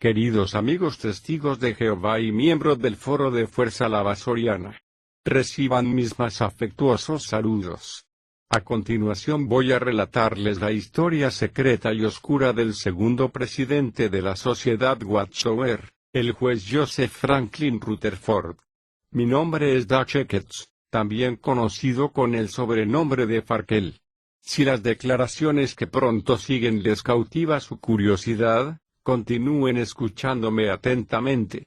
Queridos amigos testigos de Jehová y miembros del Foro de Fuerza Lavasoriana, reciban mis más afectuosos saludos. A continuación voy a relatarles la historia secreta y oscura del segundo presidente de la Sociedad Watchtower, el juez Joseph Franklin Rutherford. Mi nombre es Doug Eckets, también conocido con el sobrenombre de Farkel. Si las declaraciones que pronto siguen les cautiva su curiosidad, continúen escuchándome atentamente.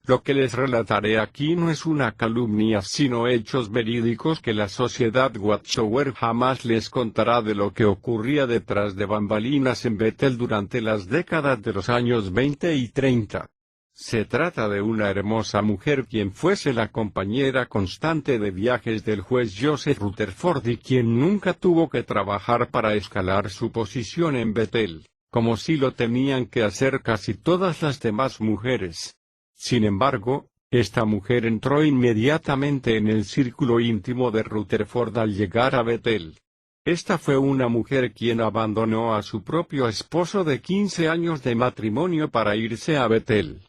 Lo que les relataré aquí no es una calumnia sino hechos verídicos que la Sociedad Watchtower jamás les contará de lo que ocurría detrás de bambalinas en Bethel durante las décadas de los años 20 y 30. Se trata de una hermosa mujer quien fuese la compañera constante de viajes del juez Joseph Rutherford y quien nunca tuvo que trabajar para escalar su posición en Bethel, como si lo tenían que hacer casi todas las demás mujeres. Sin embargo, esta mujer entró inmediatamente en el círculo íntimo de Rutherford al llegar a Bethel. Esta fue una mujer quien abandonó a su propio esposo de 15 años de matrimonio para irse a Bethel.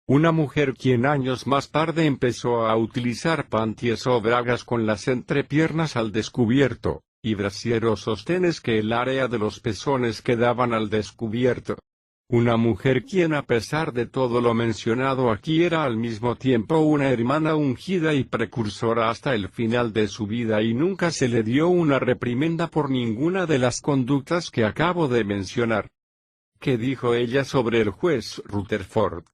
Una mujer quien años más tarde empezó a utilizar panties o bragas con las entrepiernas al descubierto, y brasier o sostenes que el área de los pezones quedaban al descubierto. Una mujer quien a pesar de todo lo mencionado aquí era al mismo tiempo una hermana ungida y precursora hasta el final de su vida y nunca se le dio una reprimenda por ninguna de las conductas que acabo de mencionar. ¿Qué dijo ella sobre el juez Rutherford?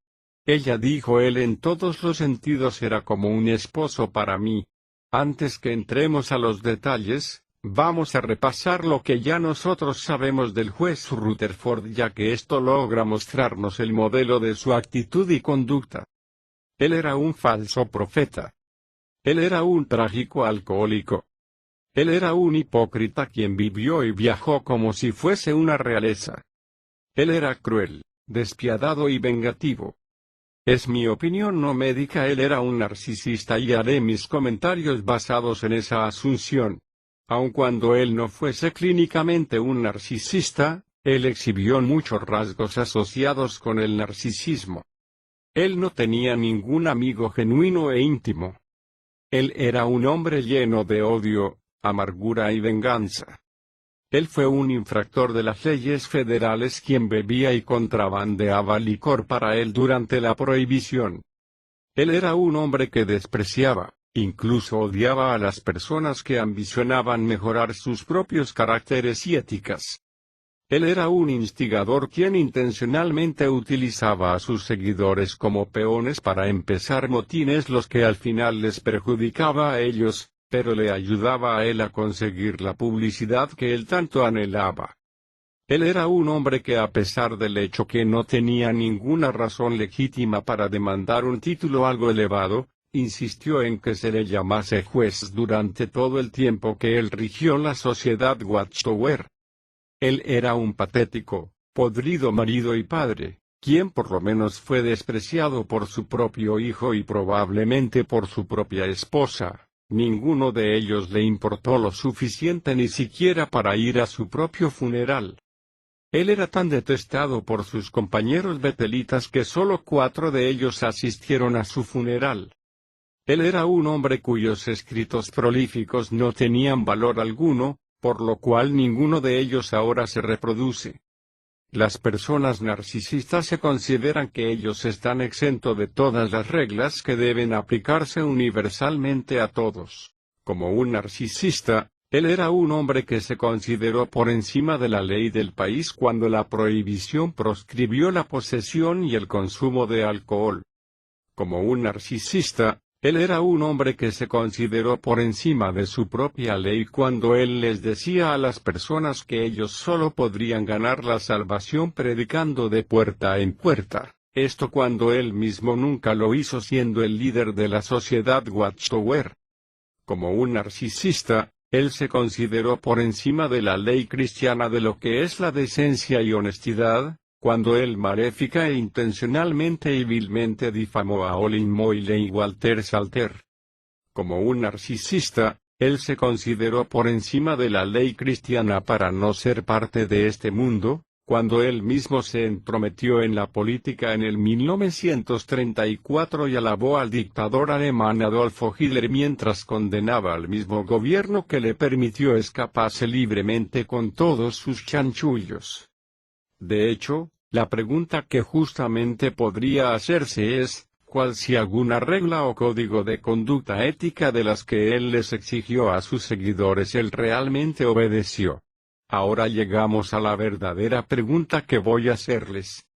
Ella dijo: él en todos los sentidos era como un esposo para mí. Antes que entremos a los detalles, vamos a repasar lo que ya nosotros sabemos del juez Rutherford, ya que esto logra mostrarnos el modelo de su actitud y conducta. Él era un falso profeta. Él era un trágico alcohólico. Él era un hipócrita quien vivió y viajó como si fuese una realeza. Él era cruel, despiadado y vengativo. Es mi opinión no médica, él era un narcisista y haré mis comentarios basados en esa asunción. Aun cuando él no fuese clínicamente un narcisista, él exhibió muchos rasgos asociados con el narcisismo. Él no tenía ningún amigo genuino e íntimo. Él era un hombre lleno de odio, amargura y venganza. Él fue un infractor de las leyes federales quien bebía y contrabandeaba licor para él durante la prohibición. Él era un hombre que despreciaba, incluso odiaba a las personas que ambicionaban mejorar sus propios caracteres y éticas. Él era un instigador quien intencionalmente utilizaba a sus seguidores como peones para empezar motines, los que al final les perjudicaba a ellos, pero le ayudaba a él a conseguir la publicidad que él tanto anhelaba. Él era un hombre que, a pesar del hecho que no tenía ninguna razón legítima para demandar un título algo elevado, insistió en que se le llamase juez durante todo el tiempo que él rigió la Sociedad Watchtower. Él era un patético, podrido marido y padre, quien por lo menos fue despreciado por su propio hijo y probablemente por su propia esposa. Ninguno de ellos le importó lo suficiente ni siquiera para ir a su propio funeral. Él era tan detestado por sus compañeros betelitas que solo 4 de ellos asistieron a su funeral. Él era un hombre cuyos escritos prolíficos no tenían valor alguno, por lo cual ninguno de ellos ahora se reproduce. Las personas narcisistas se consideran que ellos están exentos de todas las reglas que deben aplicarse universalmente a todos. Como un narcisista, él era un hombre que se consideró por encima de la ley del país cuando la prohibición proscribió la posesión y el consumo de alcohol. Como un narcisista, él era un hombre que se consideró por encima de su propia ley cuando él les decía a las personas que ellos solo podrían ganar la salvación predicando de puerta en puerta, esto cuando él mismo nunca lo hizo siendo el líder de la Sociedad Watchtower. Como un narcisista, él se consideró por encima de la ley cristiana de lo que es la decencia y honestidad, cuando él maléfica e intencionalmente y vilmente difamó a Olin Moyle y Walter Salter. Como un narcisista, él se consideró por encima de la ley cristiana para no ser parte de este mundo, cuando él mismo se entrometió en la política en el 1934 y alabó al dictador alemán Adolfo Hitler mientras condenaba al mismo gobierno que le permitió escaparse libremente con todos sus chanchullos. De hecho, la pregunta que justamente podría hacerse es, ¿cuál si alguna regla o código de conducta ética de las que él les exigió a sus seguidores él realmente obedeció? Ahora llegamos a la verdadera pregunta que voy a hacerles.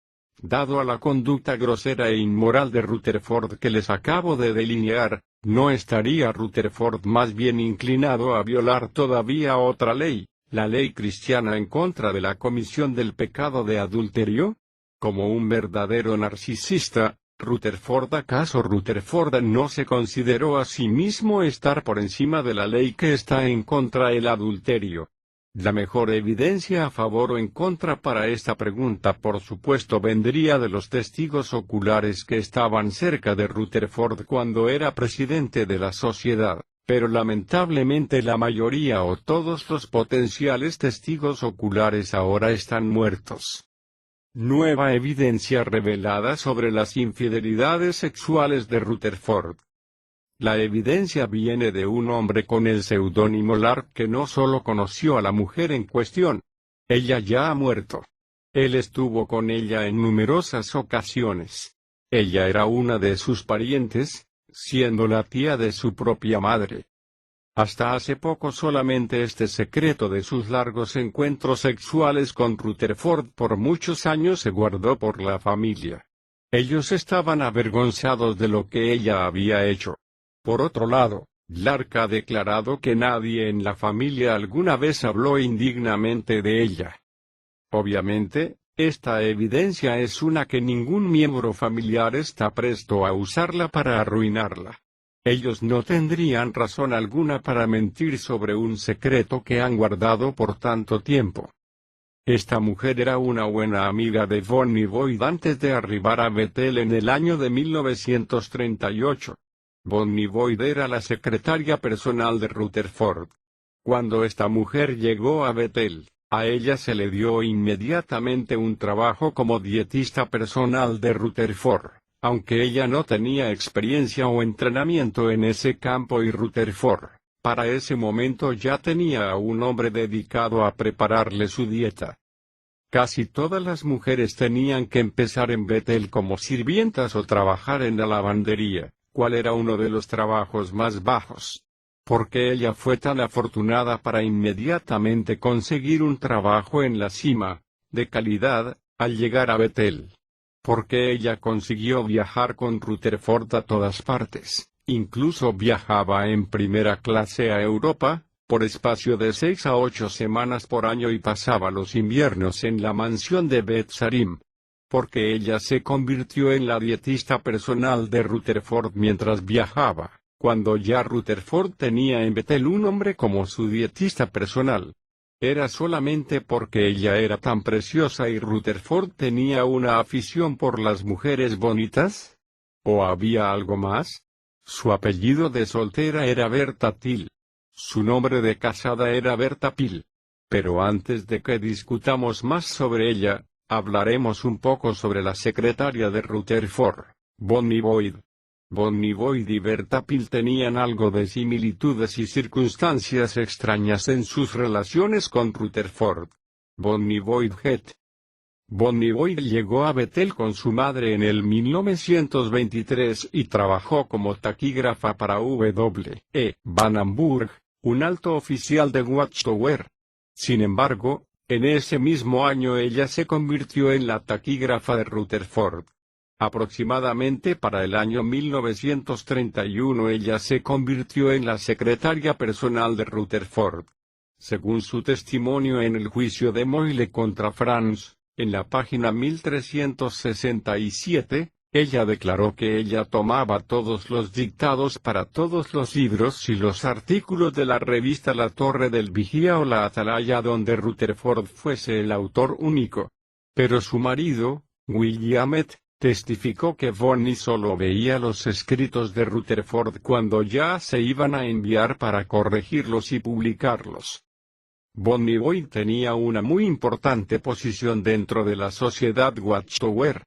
Dado a la conducta grosera e inmoral de Rutherford que les acabo de delinear, ¿no estaría Rutherford más bien inclinado a violar todavía otra ley, la ley cristiana en contra de la comisión del pecado de adulterio? Como un verdadero narcisista, ¿acaso Rutherford no se consideró a sí mismo estar por encima de la ley que está en contra del adulterio? La mejor evidencia a favor o en contra para esta pregunta por supuesto vendría de los testigos oculares que estaban cerca de Rutherford cuando era presidente de la sociedad, pero lamentablemente la mayoría o todos los potenciales testigos oculares ahora están muertos. Nueva evidencia revelada sobre las infidelidades sexuales de Rutherford. La evidencia viene de un hombre con el seudónimo Lark que no solo conoció a la mujer en cuestión. Ella ya ha muerto. Él estuvo con ella en numerosas ocasiones. Ella era una de sus parientes, siendo la tía de su propia madre. Hasta hace poco solamente este secreto de sus largos encuentros sexuales con Rutherford por muchos años se guardó por la familia. Ellos estaban avergonzados de lo que ella había hecho. Por otro lado, Lark ha declarado que nadie en la familia alguna vez habló indignamente de ella. Obviamente, esta evidencia es una que ningún miembro familiar está presto a usarla para arruinarla. Ellos no tendrían razón alguna para mentir sobre un secreto que han guardado por tanto tiempo. Esta mujer era una buena amiga de Bonnie Boyd antes de arribar a Bethel en el año de 1938. Bonnie Boyd era la secretaria personal de Rutherford. Cuando esta mujer llegó a Bethel, a ella se le dio inmediatamente un trabajo como dietista personal de Rutherford, aunque ella no tenía experiencia o entrenamiento en ese campo y Rutherford, para ese momento ya tenía a un hombre dedicado a prepararle su dieta. Casi todas las mujeres tenían que empezar en Bethel como sirvientas o trabajar en la lavandería, cual era uno de los trabajos más bajos. Porque ella fue tan afortunada para inmediatamente conseguir un trabajo en la cima, de calidad, al llegar a Bethel. Porque ella consiguió viajar con Rutherford a todas partes, incluso viajaba en primera clase a Europa, por espacio de 6 a 8 semanas por año y pasaba los inviernos en la mansión de Beth Sarim. Porque ella se convirtió en la dietista personal de Rutherford mientras viajaba, cuando ya Rutherford tenía en Bethel un hombre como su dietista personal. ¿Era solamente porque ella era tan preciosa y Rutherford tenía una afición por las mujeres bonitas? ¿O había algo más? Su apellido de soltera era Bertha Till. Su nombre de casada era Bertha Pill. Pero antes de que discutamos más sobre ella, hablaremos un poco sobre la secretaria de Rutherford, Bonnie Boyd. Bonnie Boyd y Bertha Pill tenían algo de similitudes y circunstancias extrañas en sus relaciones con Rutherford. Bonnie Boyd het. Bonnie Boyd llegó a Bethel con su madre en el 1923 y trabajó como taquígrafa para W.E. Vandenburg, un alto oficial de Watchtower. Sin embargo, en ese mismo año ella se convirtió en la taquígrafa de Rutherford. Aproximadamente para el año 1931 ella se convirtió en la secretaria personal de Rutherford. Según su testimonio en el juicio de Moyle contra Franz, en la página 1367, ella declaró que ella tomaba todos los dictados para todos los libros y los artículos de la revista La Torre del Vigía o La Atalaya donde Rutherford fuese el autor único. Pero su marido, Williamet, testificó que Bonnie solo veía los escritos de Rutherford cuando ya se iban a enviar para corregirlos y publicarlos. Bonnie Boyd tenía una muy importante posición dentro de la sociedad Watchtower.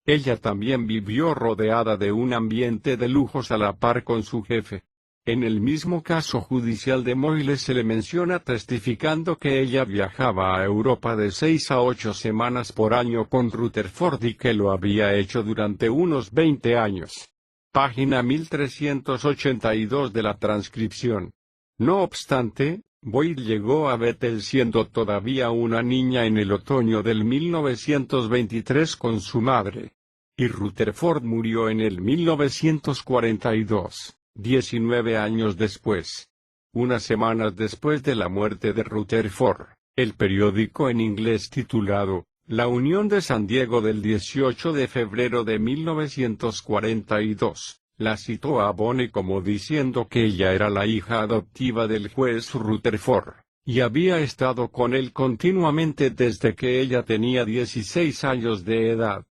Ella también vivió rodeada de un ambiente de lujos a la par con su jefe. En el mismo caso judicial de Moyle se le menciona testificando que ella viajaba a Europa de 6 a 8 semanas por año con Rutherford y que lo había hecho durante unos 20 años. Página 1382 de la transcripción. No obstante, Boyd llegó a Bethel siendo todavía una niña en el otoño del 1923 con su madre. Y Rutherford murió en el 1942, 19 años después. Unas semanas después de la muerte de Rutherford, el periódico en inglés titulado La Unión de San Diego del 18 de febrero de 1942, la citó a Bonnie como diciendo que ella era la hija adoptiva del juez Rutherford, y había estado con él continuamente desde que ella tenía 16 años de edad.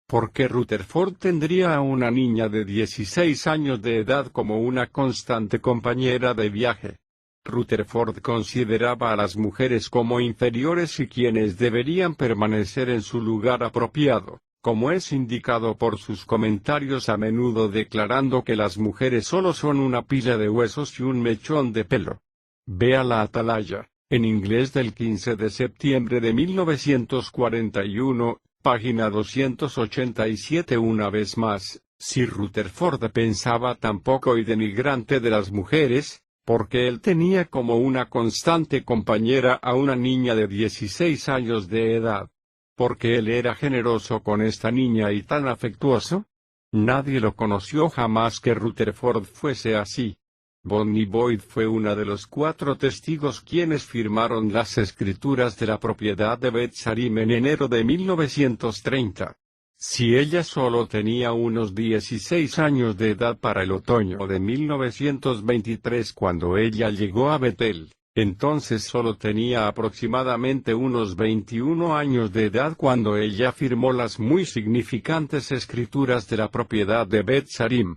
¿Por qué Rutherford tendría a una niña de 16 años de edad como una constante compañera de viaje? Rutherford consideraba a las mujeres como inferiores y quienes deberían permanecer en su lugar apropiado, como es indicado por sus comentarios a menudo declarando que las mujeres solo son una pila de huesos y un mechón de pelo. Vea la Atalaya, en inglés del 15 de septiembre de 1941, página 287. Una vez más, si Rutherford pensaba tan poco y denigrante de las mujeres, porque él tenía como una constante compañera a una niña de 16 años de edad. ¿Porque él era generoso con esta niña y tan afectuoso? Nadie lo conoció jamás que Rutherford fuese así. Bonnie Boyd fue una de los 4 testigos quienes firmaron las escrituras de la propiedad de Beth Sarim en enero de 1930. Si ella solo tenía unos 16 años de edad para el otoño de 1923 cuando ella llegó a Bethel, entonces solo tenía aproximadamente unos 21 años de edad cuando ella firmó las muy significantes escrituras de la propiedad de Beth Sarim.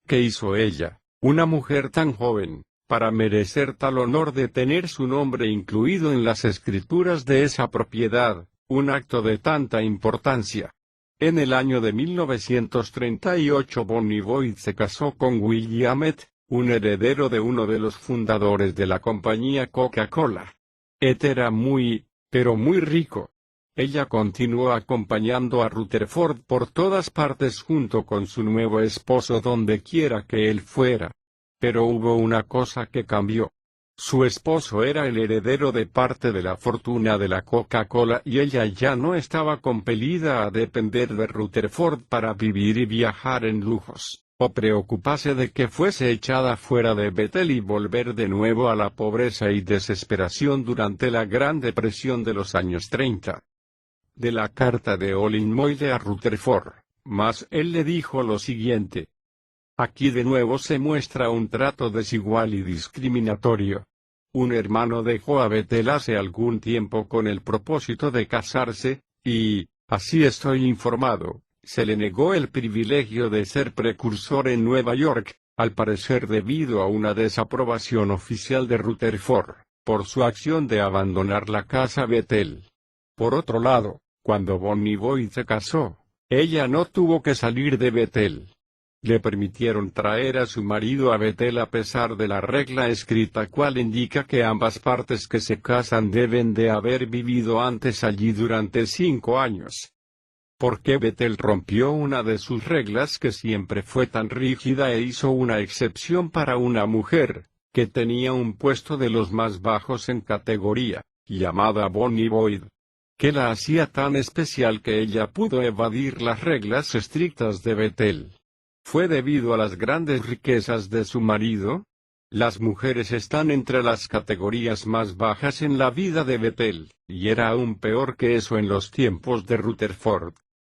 ¿Qué hizo ella, una mujer tan joven, para merecer tal honor de tener su nombre incluido en las escrituras de esa propiedad, un acto de tanta importancia? En el año de 1938 Bonnie Boyd se casó con William Ed, un heredero de uno de los fundadores de la compañía Coca-Cola. Ed era pero muy rico. Ella continuó acompañando a Rutherford por todas partes junto con su nuevo esposo donde quiera que él fuera. Pero hubo una cosa que cambió. Su esposo era el heredero de parte de la fortuna de la Coca-Cola y ella ya no estaba compelida a depender de Rutherford para vivir y viajar en lujos, o preocuparse de que fuese echada fuera de Bethel y volver de nuevo a la pobreza y desesperación durante la Gran Depresión de los años 30. De la carta de Olin Moyle a Rutherford, mas él le dijo lo siguiente. Aquí de nuevo se muestra un trato desigual y discriminatorio. Un hermano dejó a Bethel hace algún tiempo con el propósito de casarse, y, así estoy informado, se le negó el privilegio de ser precursor en Nueva York, al parecer debido a una desaprobación oficial de Rutherford, por su acción de abandonar la casa Bethel. Por otro lado, cuando Bonnie Boyd se casó, ella no tuvo que salir de Bethel. Le permitieron traer a su marido a Bethel a pesar de la regla escrita cual indica que ambas partes que se casan deben de haber vivido antes allí durante 5 años. ¿Por qué Bethel rompió una de sus reglas que siempre fue tan rígida e hizo una excepción para una mujer, que tenía un puesto de los más bajos en categoría, llamada Bonnie Boyd? ¿Qué la hacía tan especial que ella pudo evadir las reglas estrictas de Bethel? ¿Fue debido a las grandes riquezas de su marido? Las mujeres están entre las categorías más bajas en la vida de Bethel, y era aún peor que eso en los tiempos de Rutherford.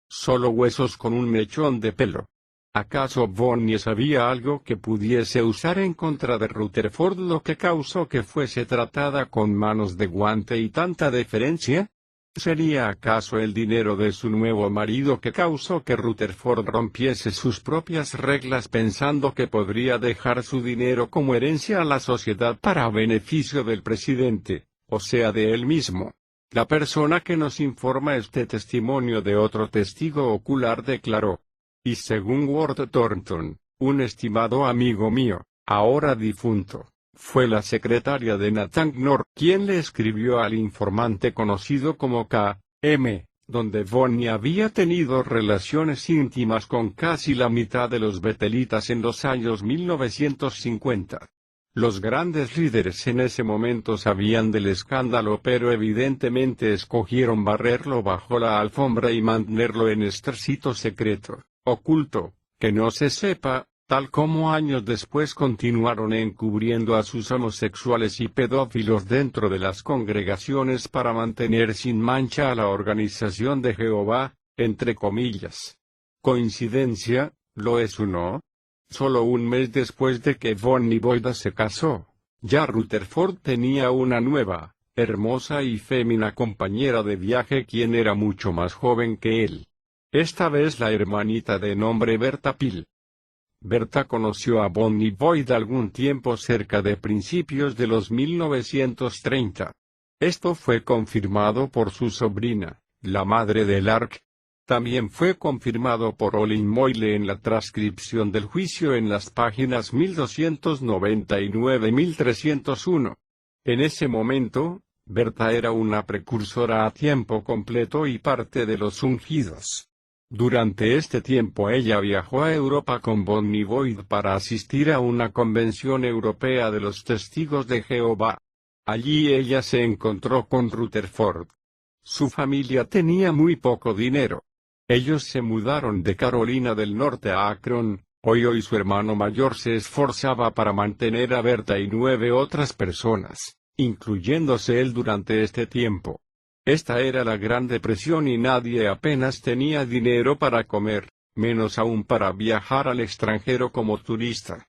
Solo huesos con un mechón de pelo. ¿Acaso Bonnie sabía algo que pudiese usar en contra de Rutherford lo que causó que fuese tratada con manos de guante y tanta deferencia? ¿Sería acaso el dinero de su nuevo marido que causó que Rutherford rompiese sus propias reglas pensando que podría dejar su dinero como herencia a la sociedad para beneficio del presidente, o sea de él mismo. La persona que nos informa este testimonio de otro testigo ocular declaró. Y según Ward Thornton, un estimado amigo mío, ahora difunto, fue la secretaria de Nathan Knorr quien le escribió al informante conocido como K.M., donde Bonnie había tenido relaciones íntimas con casi la mitad de los betelitas en los años 1950. Los grandes líderes en ese momento sabían del escándalo, pero evidentemente escogieron barrerlo bajo la alfombra y mantenerlo en estricto secreto, oculto, que no se sepa, tal como años después continuaron encubriendo a sus homosexuales y pedófilos dentro de las congregaciones para mantener sin mancha a la organización de Jehová, entre comillas. ¿Coincidencia? ¿Lo es o no? Solo un mes después de que Bonnie Boyd se casó, ya Rutherford tenía una nueva, hermosa y fémina compañera de viaje quien era mucho más joven que él. Esta vez la hermanita de nombre Bertha Peel. Bertha conoció a Bonnie Boyd algún tiempo cerca de principios de los 1930. Esto fue confirmado por su sobrina, la madre de Lark. También fue confirmado por Olin Moyle en la transcripción del juicio en las páginas 1299-1301. En ese momento, Bertha era una precursora a tiempo completo y parte de los ungidos. Durante este tiempo ella viajó a Europa con Bonnie Boyd para asistir a una convención europea de los testigos de Jehová. Allí ella se encontró con Rutherford. Su familia tenía muy poco dinero. Ellos se mudaron de Carolina del Norte a Akron, Ohio y su hermano mayor se esforzaba para mantener a Bertha y 9 otras personas, incluyéndose él durante este tiempo. Esta era la Gran Depresión y nadie apenas tenía dinero para comer, menos aún para viajar al extranjero como turista.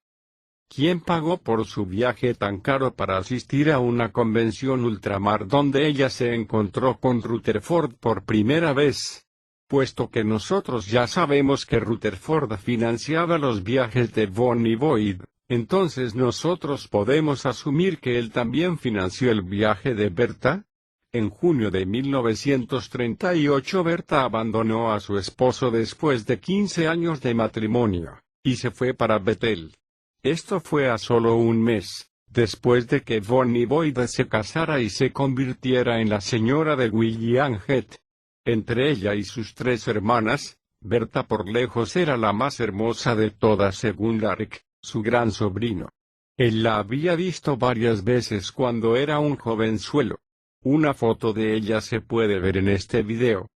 ¿Quién pagó por su viaje tan caro para asistir a una convención ultramar donde ella se encontró con Rutherford por primera vez? Puesto que nosotros ya sabemos que Rutherford financiaba los viajes de Bonnie Boyd, entonces nosotros podemos asumir que él también financió el viaje de Bertha. En junio de 1938 Bertha abandonó a su esposo después de 15 años de matrimonio, y se fue para Bethel. Esto fue a solo un mes, después de que Bonnie Boyd se casara y se convirtiera en la señora de William Heath. Entre ella y sus 3 hermanas, Bertha por lejos era la más hermosa de todas según Lark, su gran sobrino. Él la había visto varias veces cuando era un jovenzuelo. Una foto de ella se puede ver en este video.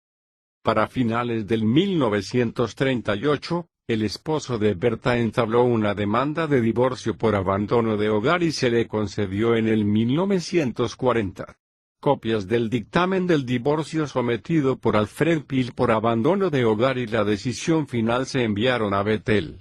Para finales del 1938, el esposo de Bertha entabló una demanda de divorcio por abandono de hogar y se le concedió en el 1940. Copias del dictamen del divorcio sometido por Alfred Peel por abandono de hogar y la decisión final se enviaron a Bethel.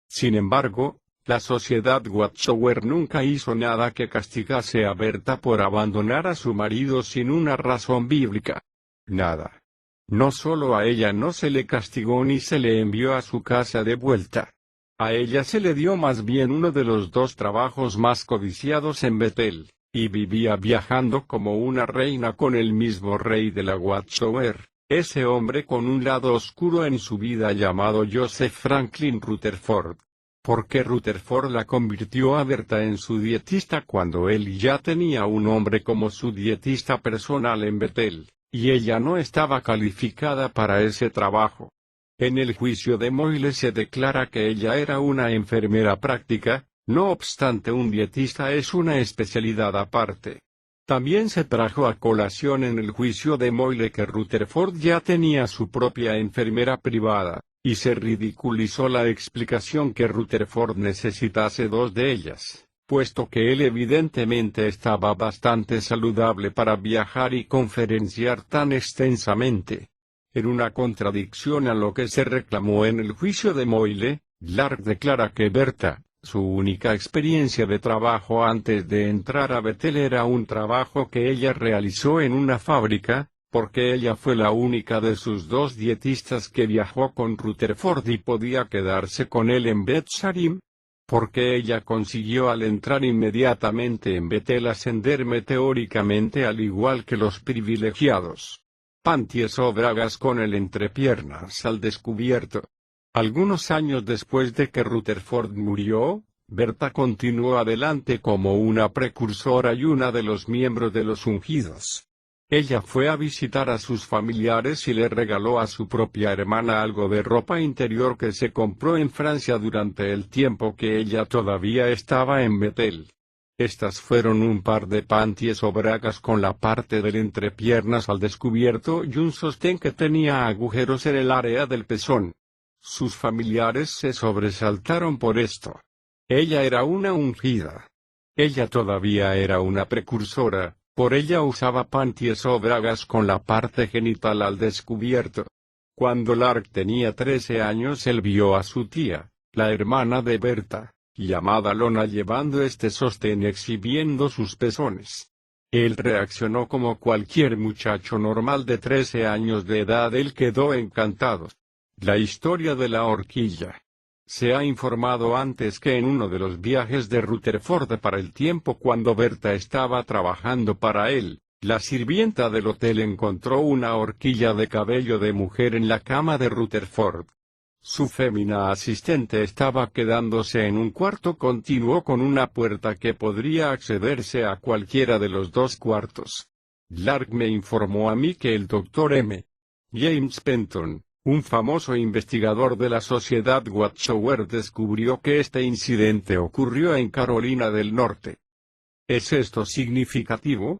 Sin embargo, la sociedad Watchtower nunca hizo nada que castigase a Bertha por abandonar a su marido sin una razón bíblica. Nada. No solo a ella no se le castigó ni se le envió a su casa de vuelta. A ella se le dio más bien uno de los 2 trabajos más codiciados en Bethel, y vivía viajando como una reina con el mismo rey de la Watchtower, ese hombre con un lado oscuro en su vida llamado Joseph Franklin Rutherford. Porque Rutherford la convirtió a Bertha en su dietista cuando él ya tenía un hombre como su dietista personal en Bethel, y ella no estaba calificada para ese trabajo. En el juicio de Moyle se declara que ella era una enfermera práctica, no obstante un dietista es una especialidad aparte. También se trajo a colación en el juicio de Moyle que Rutherford ya tenía su propia enfermera privada. Y se ridiculizó la explicación que Rutherford necesitase 2 de ellas, puesto que él evidentemente estaba bastante saludable para viajar y conferenciar tan extensamente. En una contradicción a lo que se reclamó en el juicio de Moyle, Lark declara que Bertha, su única experiencia de trabajo antes de entrar a Bethel era un trabajo que ella realizó en una fábrica, porque ella fue la única de sus 2 dietistas que viajó con Rutherford y podía quedarse con él en Beth Sarim. porque ella consiguió al entrar inmediatamente en Betel ascender meteóricamente al igual que los privilegiados. Panties o bragas con el entrepiernas al descubierto. Algunos años después de que Rutherford murió, Berta continuó adelante como una precursora y una de los miembros de los ungidos. Ella fue a visitar a sus familiares y le regaló a su propia hermana algo de ropa interior que se compró en Francia durante el tiempo que ella todavía estaba en Betel. Estas fueron un par de panties o bragas con la parte del entrepiernas al descubierto y un sostén que tenía agujeros en el área del pezón. Sus familiares se sobresaltaron por esto. Ella era una ungida. Ella todavía era una precursora. Por ella usaba panties o bragas con la parte genital al descubierto. Cuando Lark tenía 13 años él vio a su tía, la hermana de Berta, llamada Lona llevando este sostén exhibiendo sus pezones. Él reaccionó como cualquier muchacho normal de 13 años de edad. Él quedó encantado. La historia de la horquilla. Se ha informado antes que en uno de los viajes de Rutherford para el tiempo cuando Berta estaba trabajando para él, la sirvienta del hotel encontró una horquilla de cabello de mujer en la cama de Rutherford. Su fémina asistente estaba quedándose en un cuarto continuo con una puerta que podría accederse a cualquiera de los dos cuartos. Lark me informó a mí que el Dr. M. James Penton, un famoso investigador de la Sociedad Watchtower, descubrió que este incidente ocurrió en Carolina del Norte. ¿Es esto significativo?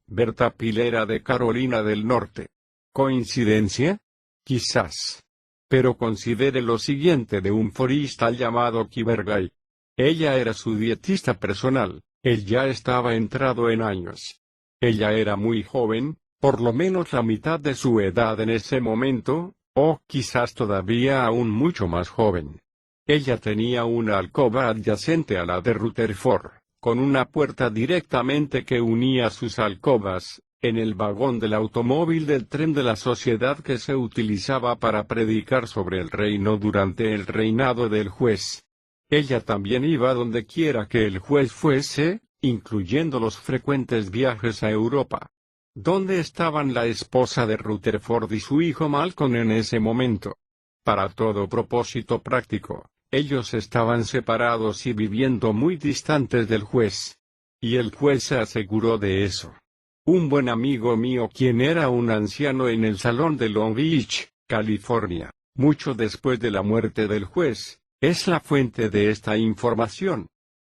Berta Pil era de Carolina del Norte. ¿Coincidencia? Quizás. Pero considere lo siguiente de un forista llamado Kibergay. Ella era su dietista personal, él ya estaba entrado en años. Ella era muy joven, por lo menos la mitad de su edad en ese momento, o quizás todavía aún mucho más joven. Ella tenía una alcoba adyacente a la de Rutherford, con una puerta directamente que unía sus alcobas, en el vagón del automóvil del tren de la sociedad que se utilizaba para predicar sobre el reino durante el reinado del juez. Ella también iba donde quiera que el juez fuese, incluyendo los frecuentes viajes a Europa. ¿Dónde estaban la esposa de Rutherford y su hijo Malcolm en ese momento? Para todo propósito práctico, ellos estaban separados y viviendo muy distantes del juez. Y el juez se aseguró de eso. Un buen amigo mío, quien era un anciano en el salón de Long Beach, California, mucho después de la muerte del juez, es la fuente de esta información.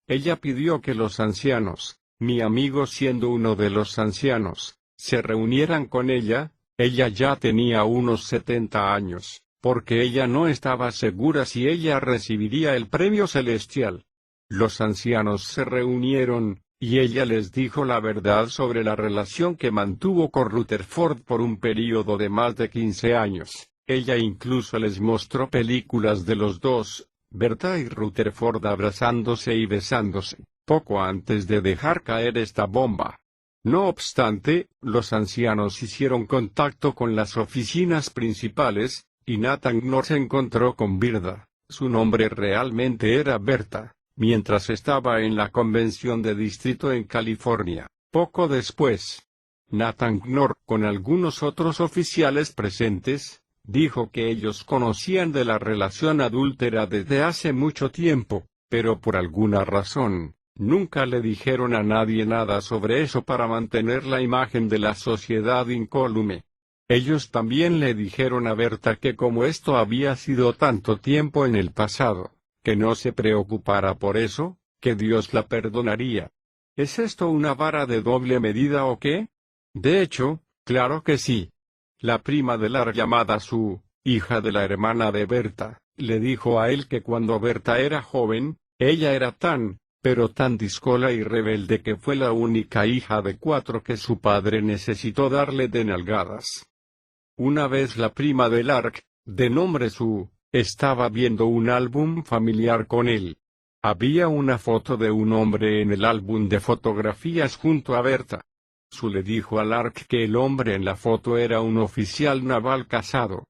Ella pidió que los ancianos, mi amigo siendo uno de los ancianos, se reunieran con ella. Ella ya tenía unos 70 años, porque ella no estaba segura si ella recibiría el premio celestial. Los ancianos se reunieron, y ella les dijo la verdad sobre la relación que mantuvo con Rutherford por un período de más de 15 años. Ella incluso les mostró películas de los dos, Berta y Rutherford abrazándose y besándose, poco antes de dejar caer esta bomba. No obstante, los ancianos hicieron contacto con las oficinas principales, y Nathan Knorr se encontró con Birda. Su nombre realmente era Berta, mientras estaba en la convención de distrito en California. Poco después, Nathan Knorr, con algunos otros oficiales presentes, dijo que ellos conocían de la relación adúltera desde hace mucho tiempo, pero por alguna razón, nunca le dijeron a nadie nada sobre eso para mantener la imagen de la sociedad incólume. Ellos también le dijeron a Berta que como esto había sido tanto tiempo en el pasado, que no se preocupara por eso, que Dios la perdonaría. ¿Es esto una vara de doble medida o qué? De hecho, claro que sí. La prima de Lark, llamada Sue, hija de la hermana de Berta, le dijo a él que cuando Berta era joven, ella era pero tan díscola y rebelde que fue la única hija de 4 que su padre necesitó darle de nalgadas. Una vez la prima de Lark, de nombre Sue, estaba viendo un álbum familiar con él. Había una foto de un hombre en el álbum de fotografías junto a Berta. Sue le dijo a Lark que el hombre en la foto era un oficial naval casado.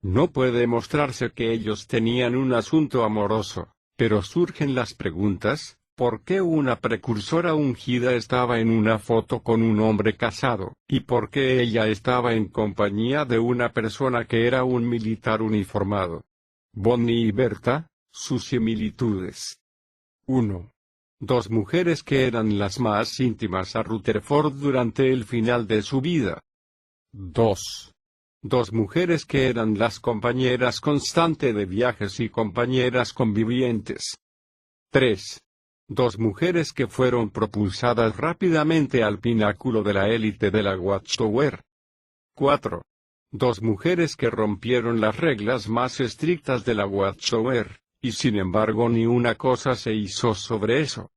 No puede mostrarse que ellos tenían un asunto amoroso, Pero surgen las preguntas, ¿por qué una precursora ungida estaba en una foto con un hombre casado? ¿Y por qué ella estaba en compañía de una persona que era un militar uniformado? Bonnie y Berta, sus similitudes. 1. Dos mujeres que eran las más íntimas a Rutherford durante el final de su vida. 2. Dos mujeres que eran las compañeras constante de viajes y compañeras convivientes. 3. Dos mujeres que fueron propulsadas rápidamente al pináculo de la élite de la Watchtower. 4. Dos mujeres que rompieron las reglas más estrictas de la Watchtower, y sin embargo ni una cosa se hizo sobre eso.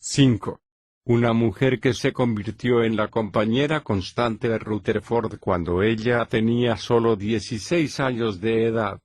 5. Una mujer que se convirtió en la compañera constante de Rutherford cuando ella tenía solo 16 años de edad.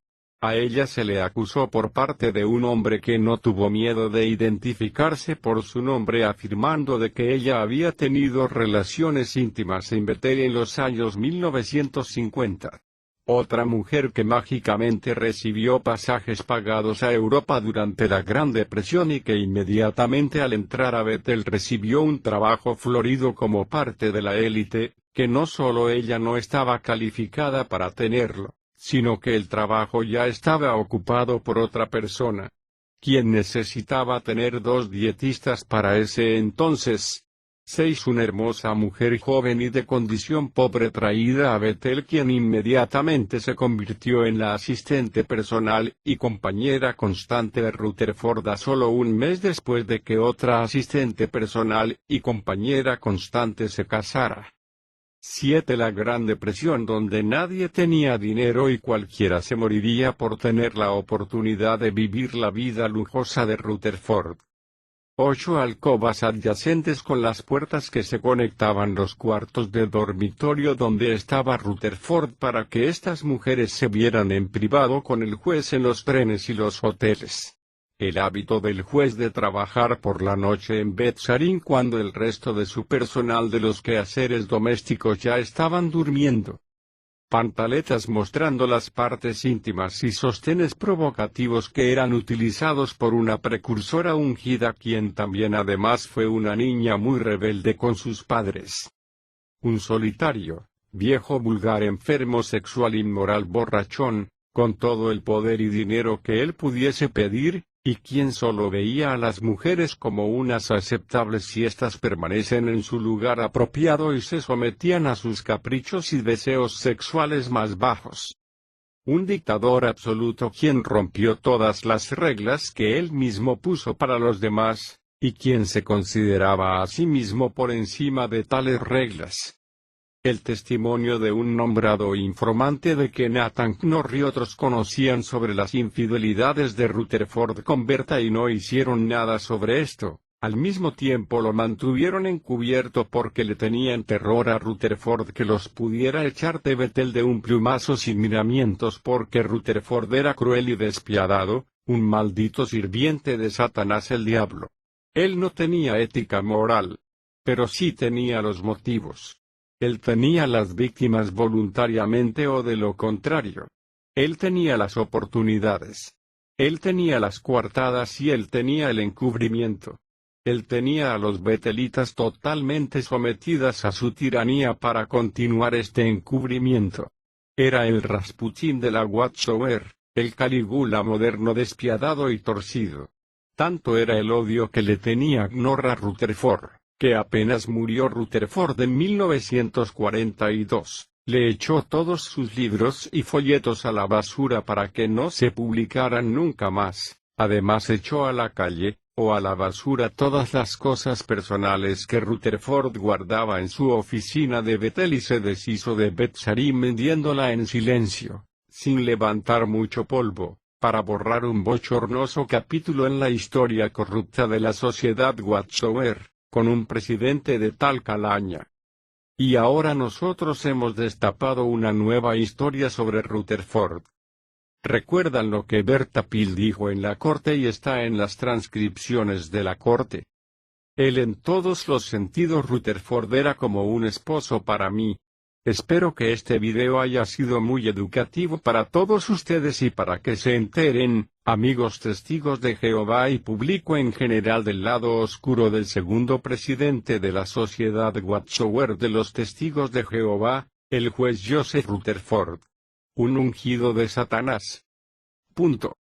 A ella se le acusó por parte de un hombre que no tuvo miedo de identificarse por su nombre afirmando de que ella había tenido relaciones íntimas en Bethel en los años 1950. Otra mujer que mágicamente recibió pasajes pagados a Europa durante la Gran Depresión y que inmediatamente al entrar a Bethel recibió un trabajo florido como parte de la élite, que no solo ella no estaba calificada para tenerlo, sino que el trabajo ya estaba ocupado por otra persona, quien necesitaba tener 2 dietistas para ese entonces. 6. Una hermosa mujer joven y de condición pobre traída a Bethel quien inmediatamente se convirtió en la asistente personal y compañera constante de Rutherford a solo un mes después de que otra asistente personal y compañera constante se casara. 7. La Gran Depresión donde nadie tenía dinero y cualquiera se moriría por tener la oportunidad de vivir la vida lujosa de Rutherford. 8. Alcobas adyacentes con las puertas que se conectaban los cuartos de dormitorio donde estaba Rutherford para que estas mujeres se vieran en privado con el juez en los trenes y los hoteles. El hábito del juez de trabajar por la noche en Betzarim cuando el resto de su personal de los quehaceres domésticos ya estaban durmiendo. Pantaletas mostrando las partes íntimas y sostenes provocativos que eran utilizados por una precursora ungida quien también además fue una niña muy rebelde con sus padres. Un solitario, viejo vulgar enfermo sexual inmoral borrachón, con todo el poder y dinero que él pudiese pedir, y quien solo veía a las mujeres como unas aceptables si éstas permanecen en su lugar apropiado y se sometían a sus caprichos y deseos sexuales más bajos. Un dictador absoluto quien rompió todas las reglas que él mismo puso para los demás, y quien se consideraba a sí mismo por encima de tales reglas. El testimonio de un nombrado informante de que Nathan Knorr y otros conocían sobre las infidelidades de Rutherford con Berta y no hicieron nada sobre esto, al mismo tiempo lo mantuvieron encubierto porque le tenían terror a Rutherford que los pudiera echar de Bethel de un plumazo sin miramientos porque Rutherford era cruel y despiadado, un maldito sirviente de Satanás el diablo. Él no tenía ética moral, pero sí tenía los motivos. Él tenía las víctimas voluntariamente o de lo contrario. Él tenía las oportunidades. Él tenía las coartadas y él tenía el encubrimiento. Él tenía a los betelitas totalmente sometidas a su tiranía para continuar este encubrimiento. Era el Rasputín de la Watchtower, el Calígula moderno despiadado y torcido. Tanto era el odio que le tenía Knorr a Rutherford, que apenas murió Rutherford en 1942, le echó todos sus libros y folletos a la basura para que no se publicaran nunca más, además echó a la calle, o a la basura todas las cosas personales que Rutherford guardaba en su oficina de Bethel y se deshizo de Betzarim vendiéndola en silencio, sin levantar mucho polvo, para borrar un bochornoso capítulo en la historia corrupta de la sociedad Watchtower, con un presidente de tal calaña. Y ahora nosotros hemos destapado una nueva historia sobre Rutherford. ¿Recuerdan lo que Berta Peel dijo en la corte y está en las transcripciones de la corte? Él en todos los sentidos Rutherford era como un esposo para mí. Espero que este video haya sido muy educativo para todos ustedes y para que se enteren, amigos testigos de Jehová y público en general, del lado oscuro del segundo presidente de la Sociedad Watchtower de los Testigos de Jehová, el juez Joseph Rutherford. Un ungido de Satanás. Punto.